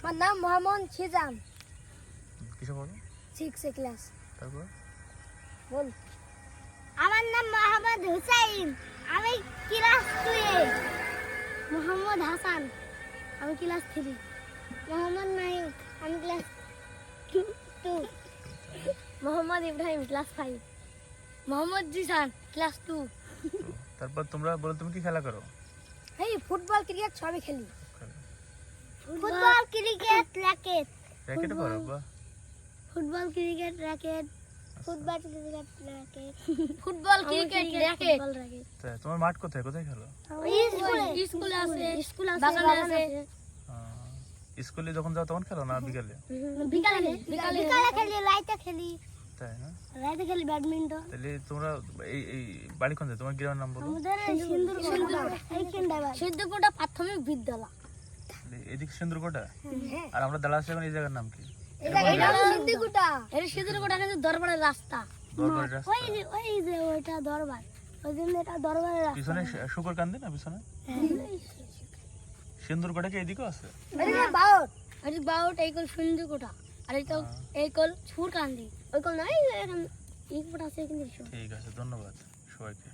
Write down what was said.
আমার নাম মোহাম্মদ সিজাম। কিসে পড়ো? 6 ক্লাস। তারপর বল। আমার নাম মোহাম্মদ হুসাইন, আমি ক্লাস 2 এ। মোহাম্মদ হাসান, আমি ক্লাস 3। মোহাম্মদ নাইক, আমি class 2। Mohammad Ibrahim, class 5। Mohammad Jisan, class 2। তো তারপর তোমরা বলো তুমি কি খেলা করো? এই ফুটবল ক্রিকেট সবই খেলি। Football cricket racket. র্যাকেটে পারো? বাহ। Football cricket racket. Football cricket racket. Football cricket racket. তাই তোমার মাঠ কোথায় কোথায় খেলো? স্কুলে আছে, বাগানে আছে। স্কুলে যখন যাও তখন খেলো না বিকালে? বিকালে খেলি, রাতে খেলি। তাই না? রাতে খেলি ব্যাডমিন্টন। তাহলে তোমরা এই বাড়ি কোন যায়? তোমার গ্রামের নাম বলো। আমাদের সিন্ধুকোটা প্রাথমিক বিদ্যালয়। এদিকে সিন্দুরকোটা, আর আমরা দাঁড়া আছি এখন এই জায়গার নাম কি? এটা সিন্ধুকোটা। এটা সিন্ধুকোটা কিন্তু দরবারের রাস্তা। দরবারের রাস্তা। ওই যে ওইটা দরবার, ওই জন্য এটা দরবারের রাস্তা। পিছনে শুকর কান্দি না পিছনে? সিন্দুরকোটা কি এদিকেও আছে? এটা বাউট, এটা বাউট, এই কল সিন্ধুকোটা, আর এটা এই কল সুরকান্দি। ওই কল নাই, এখন এই কোটা আছে কিন্তু। ঠিক আছে, ধন্যবাদ সবাইকে।